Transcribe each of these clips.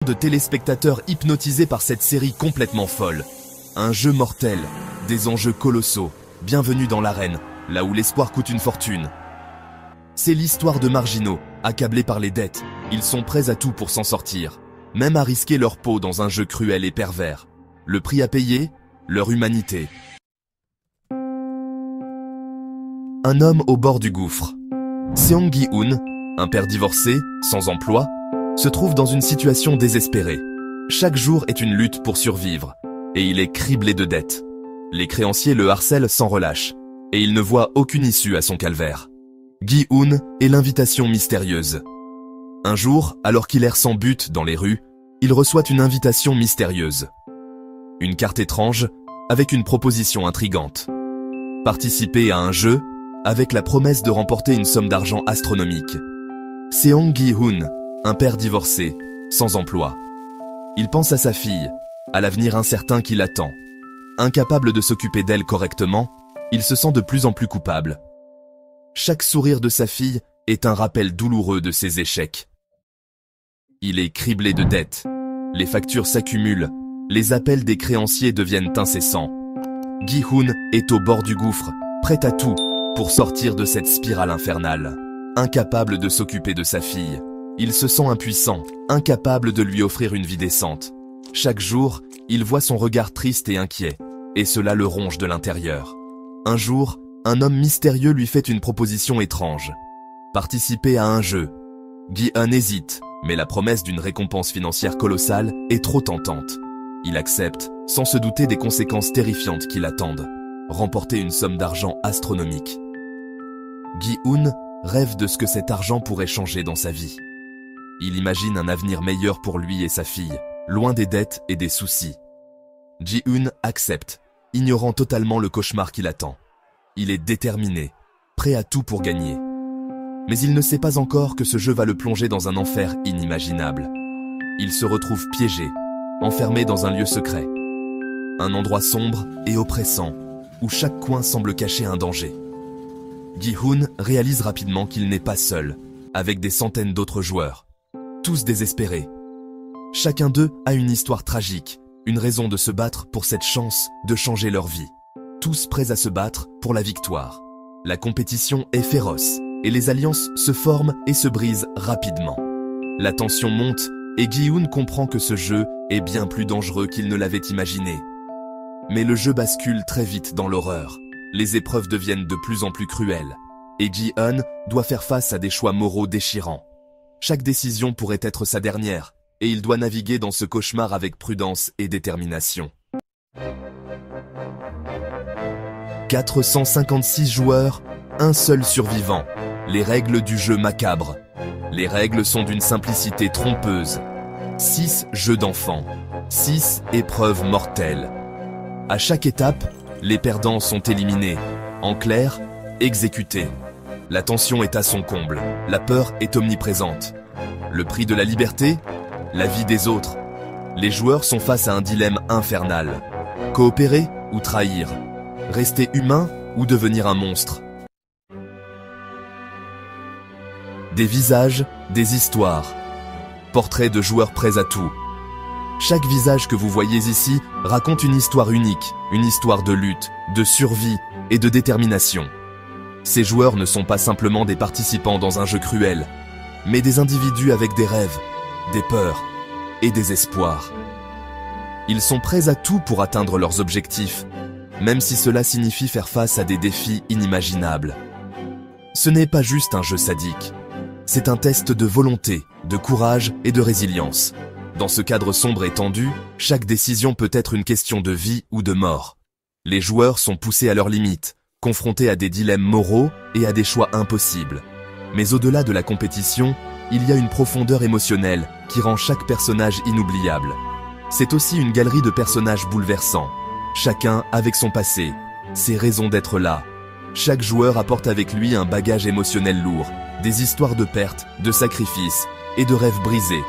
De téléspectateurs hypnotisés par cette série complètement folle. Un jeu mortel, des enjeux colossaux, bienvenue dans l'arène, là où l'espoir coûte une fortune. C'est l'histoire de marginaux, accablés par les dettes. Ils sont prêts à tout pour s'en sortir, même à risquer leur peau dans un jeu cruel et pervers. Le prix à payer, leur humanité. Un homme au bord du gouffre. Seong Gi-hoon, un père divorcé, sans emploi, se trouve dans une situation désespérée. Chaque jour est une lutte pour survivre, et il est criblé de dettes. Les créanciers le harcèlent sans relâche, et il ne voit aucune issue à son calvaire. Gi-hoon est l'invitation mystérieuse. Un jour, alors qu'il erre sans but dans les rues, il reçoit une invitation mystérieuse. Une carte étrange, avec une proposition intrigante. Participer à un jeu, avec la promesse de remporter une somme d'argent astronomique. Seong Gi-hoon, un père divorcé, sans emploi. Il pense à sa fille, à l'avenir incertain qui l'attend. Incapable de s'occuper d'elle correctement, il se sent de plus en plus coupable. Chaque sourire de sa fille est un rappel douloureux de ses échecs. Il est criblé de dettes. Les factures s'accumulent, les appels des créanciers deviennent incessants. Gi-hoon est au bord du gouffre, prêt à tout pour sortir de cette spirale infernale. Incapable de s'occuper de sa fille, il se sent impuissant, incapable de lui offrir une vie décente. Chaque jour, il voit son regard triste et inquiet, et cela le ronge de l'intérieur. Un jour, un homme mystérieux lui fait une proposition étrange. Participer à un jeu. Gi-hoon hésite, mais la promesse d'une récompense financière colossale est trop tentante. Il accepte, sans se douter des conséquences terrifiantes qui l'attendent. Remporter une somme d'argent astronomique. Gi-hoon rêve de ce que cet argent pourrait changer dans sa vie. Il imagine un avenir meilleur pour lui et sa fille, loin des dettes et des soucis. Gi-hoon accepte, ignorant totalement le cauchemar qui l'attend. Il est déterminé, prêt à tout pour gagner. Mais il ne sait pas encore que ce jeu va le plonger dans un enfer inimaginable. Il se retrouve piégé, enfermé dans un lieu secret. Un endroit sombre et oppressant, où chaque coin semble cacher un danger. Gi-hoon réalise rapidement qu'il n'est pas seul, avec des centaines d'autres joueurs. Tous désespérés. Chacun d'eux a une histoire tragique, une raison de se battre pour cette chance de changer leur vie. Tous prêts à se battre pour la victoire. La compétition est féroce, et les alliances se forment et se brisent rapidement. La tension monte, et Gi-hoon comprend que ce jeu est bien plus dangereux qu'il ne l'avait imaginé. Mais le jeu bascule très vite dans l'horreur. Les épreuves deviennent de plus en plus cruelles, et Gi-hoon doit faire face à des choix moraux déchirants. Chaque décision pourrait être sa dernière, et il doit naviguer dans ce cauchemar avec prudence et détermination. 456 joueurs, un seul survivant. Les règles du jeu macabre. Les règles sont d'une simplicité trompeuse. 6 jeux d'enfants, 6 épreuves mortelles. À chaque étape, les perdants sont éliminés. En clair, exécutés. La tension est à son comble, la peur est omniprésente. Le prix de la liberté, la vie des autres. Les joueurs sont face à un dilemme infernal. Coopérer ou trahir? Rester humain ou devenir un monstre? Des visages, des histoires. Portraits de joueurs prêts à tout. Chaque visage que vous voyez ici raconte une histoire unique, une histoire de lutte, de survie et de détermination. Ces joueurs ne sont pas simplement des participants dans un jeu cruel, mais des individus avec des rêves, des peurs et des espoirs. Ils sont prêts à tout pour atteindre leurs objectifs, même si cela signifie faire face à des défis inimaginables. Ce n'est pas juste un jeu sadique, c'est un test de volonté, de courage et de résilience. Dans ce cadre sombre et tendu, chaque décision peut être une question de vie ou de mort. Les joueurs sont poussés à leurs limites, confrontés à des dilemmes moraux et à des choix impossibles. Mais au-delà de la compétition, il y a une profondeur émotionnelle qui rend chaque personnage inoubliable. C'est aussi une galerie de personnages bouleversants, chacun avec son passé, ses raisons d'être là. Chaque joueur apporte avec lui un bagage émotionnel lourd, des histoires de pertes, de sacrifices et de rêves brisés.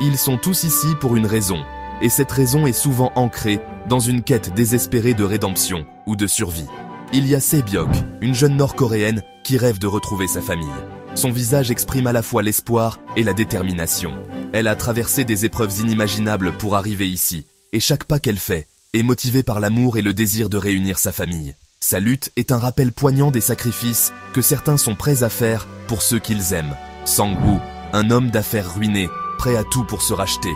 Ils sont tous ici pour une raison, et cette raison est souvent ancrée dans une quête désespérée de rédemption ou de survie. Il y a Sae-byok, une jeune nord-coréenne qui rêve de retrouver sa famille. Son visage exprime à la fois l'espoir et la détermination. Elle a traversé des épreuves inimaginables pour arriver ici, et chaque pas qu'elle fait est motivé par l'amour et le désir de réunir sa famille. Sa lutte est un rappel poignant des sacrifices que certains sont prêts à faire pour ceux qu'ils aiment. Sang-woo, un homme d'affaires ruiné, prêt à tout pour se racheter.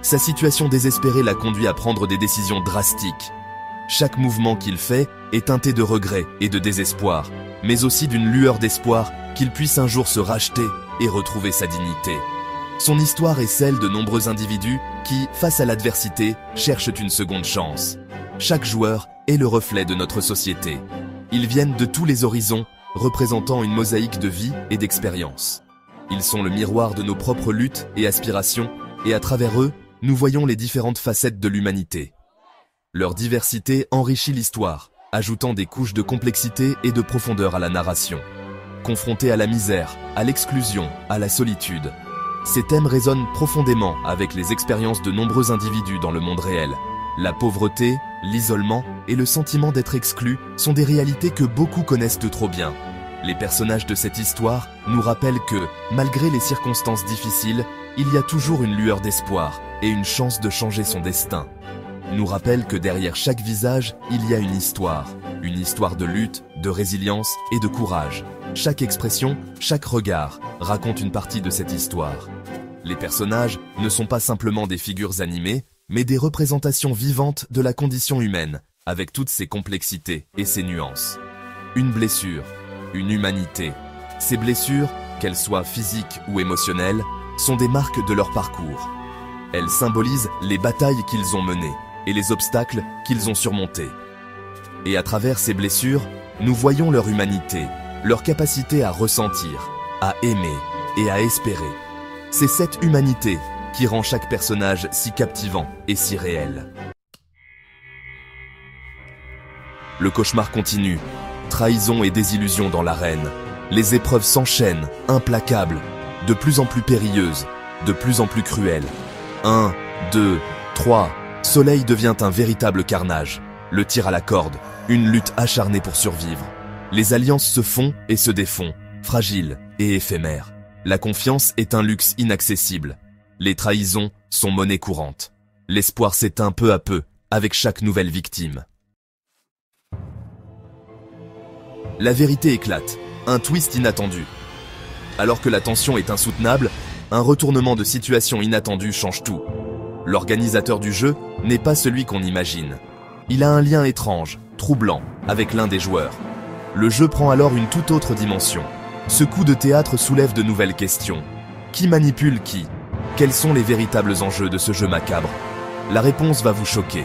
Sa situation désespérée l'a conduit à prendre des décisions drastiques. Chaque mouvement qu'il fait est teinté de regret et de désespoir, mais aussi d'une lueur d'espoir qu'il puisse un jour se racheter et retrouver sa dignité. Son histoire est celle de nombreux individus qui, face à l'adversité, cherchent une seconde chance. Chaque joueur est le reflet de notre société. Ils viennent de tous les horizons, représentant une mosaïque de vie et d'expérience. Ils sont le miroir de nos propres luttes et aspirations, et à travers eux, nous voyons les différentes facettes de l'humanité. Leur diversité enrichit l'histoire, ajoutant des couches de complexité et de profondeur à la narration. Confrontés à la misère, à l'exclusion, à la solitude, ces thèmes résonnent profondément avec les expériences de nombreux individus dans le monde réel. La pauvreté, l'isolement et le sentiment d'être exclu sont des réalités que beaucoup connaissent trop bien. Les personnages de cette histoire nous rappellent que, malgré les circonstances difficiles, il y a toujours une lueur d'espoir et une chance de changer son destin. Nous rappellent que derrière chaque visage, il y a une histoire de lutte, de résilience et de courage. Chaque expression, chaque regard raconte une partie de cette histoire. Les personnages ne sont pas simplement des figures animées, mais des représentations vivantes de la condition humaine, avec toutes ses complexités et ses nuances. Une blessure, une humanité. Ces blessures, qu'elles soient physiques ou émotionnelles, sont des marques de leur parcours. Elles symbolisent les batailles qu'ils ont menées et les obstacles qu'ils ont surmontés. Et à travers ces blessures, nous voyons leur humanité, leur capacité à ressentir, à aimer et à espérer. C'est cette humanité qui rend chaque personnage si captivant et si réel. Le cauchemar continue, trahison et désillusion dans l'arène. Les épreuves s'enchaînent, implacables, de plus en plus périlleuses, de plus en plus cruelles. 1, 2, 3, Soleil devient un véritable carnage. Le tir à la corde, une lutte acharnée pour survivre. Les alliances se font et se défont, fragiles et éphémères. La confiance est un luxe inaccessible. Les trahisons sont monnaie courante. L'espoir s'éteint peu à peu, avec chaque nouvelle victime. La vérité éclate, un twist inattendu. Alors que la tension est insoutenable, un retournement de situation inattendu change tout. L'organisateur du jeu n'est pas celui qu'on imagine. Il a un lien étrange, troublant, avec l'un des joueurs. Le jeu prend alors une toute autre dimension. Ce coup de théâtre soulève de nouvelles questions. Qui manipule qui? Quels sont les véritables enjeux de ce jeu macabre? La réponse va vous choquer.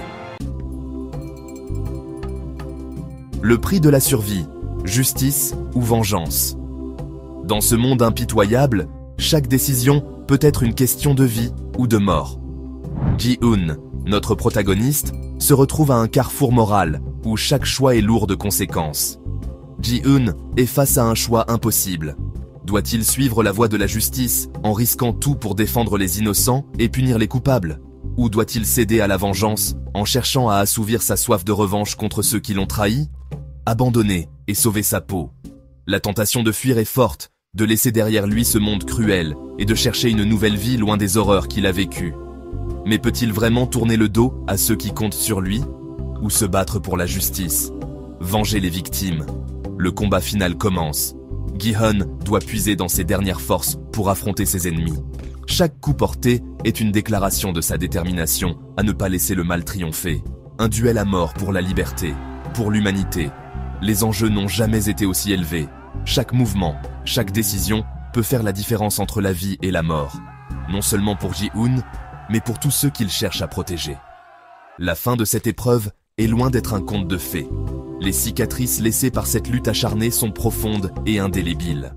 Le prix de la survie, justice ou vengeance. Dans ce monde impitoyable, chaque décision peut être une question de vie ou de mort. Ji-Hoon, notre protagoniste, se retrouve à un carrefour moral où chaque choix est lourd de conséquences. Ji-Hoon est face à un choix impossible. Doit-il suivre la voie de la justice en risquant tout pour défendre les innocents et punir les coupables? Ou doit-il céder à la vengeance en cherchant à assouvir sa soif de revanche contre ceux qui l'ont trahi? Abandonner et sauver sa peau. La tentation de fuir est forte, de laisser derrière lui ce monde cruel et de chercher une nouvelle vie loin des horreurs qu'il a vécues. Mais peut-il vraiment tourner le dos à ceux qui comptent sur lui? Ou se battre pour la justice? Venger les victimes? Le combat final commence. Gi-Hun doit puiser dans ses dernières forces pour affronter ses ennemis. Chaque coup porté est une déclaration de sa détermination à ne pas laisser le mal triompher. Un duel à mort pour la liberté, pour l'humanité. Les enjeux n'ont jamais été aussi élevés. Chaque mouvement, chaque décision peut faire la différence entre la vie et la mort. Non seulement pour Ji-Hoon, mais pour tous ceux qu'il cherche à protéger. La fin de cette épreuve est loin d'être un conte de fées. Les cicatrices laissées par cette lutte acharnée sont profondes et indélébiles.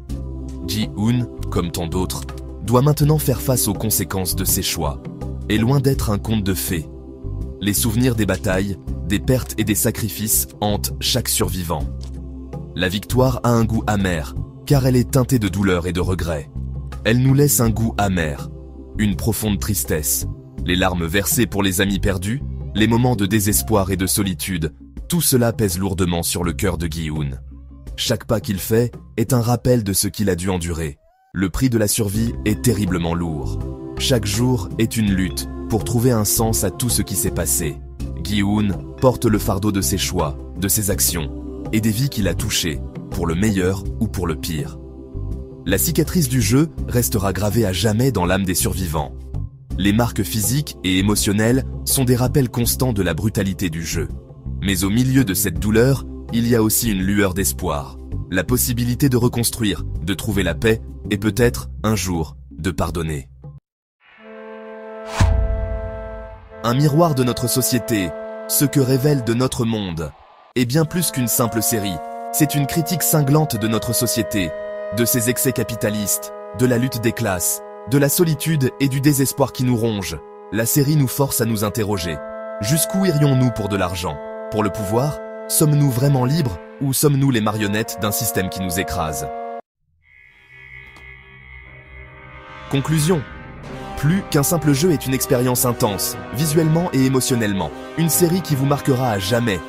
Ji-Hoon, comme tant d'autres, doit maintenant faire face aux conséquences de ses choix. Et loin d'être un conte de fées. Les souvenirs des batailles, des pertes et des sacrifices hantent chaque survivant. La victoire a un goût amer, car elle est teintée de douleur et de regret. Elle nous laisse un goût amer, une profonde tristesse, les larmes versées pour les amis perdus, les moments de désespoir et de solitude, tout cela pèse lourdement sur le cœur de Gi-Hoon. Chaque pas qu'il fait est un rappel de ce qu'il a dû endurer. Le prix de la survie est terriblement lourd. Chaque jour est une lutte pour trouver un sens à tout ce qui s'est passé. Gi-hun porte le fardeau de ses choix, de ses actions et des vies qu'il a touchées, pour le meilleur ou pour le pire. La cicatrice du jeu restera gravée à jamais dans l'âme des survivants. Les marques physiques et émotionnelles sont des rappels constants de la brutalité du jeu. Mais au milieu de cette douleur, il y a aussi une lueur d'espoir, la possibilité de reconstruire, de trouver la paix et peut-être, un jour, de pardonner. Un miroir de notre société, ce que révèle de notre monde, est bien plus qu'une simple série. C'est une critique cinglante de notre société, de ses excès capitalistes, de la lutte des classes, de la solitude et du désespoir qui nous ronge. La série nous force à nous interroger. Jusqu'où irions-nous pour de l'argent? Pour le pouvoir? Sommes-nous vraiment libres ou sommes-nous les marionnettes d'un système qui nous écrase? Conclusion. Plus qu'un simple jeu est une expérience intense, visuellement et émotionnellement. Une série qui vous marquera à jamais.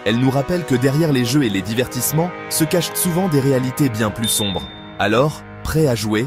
Elle nous rappelle que derrière les jeux et les divertissements se cachent souvent des réalités bien plus sombres. Alors, prêt à jouer ?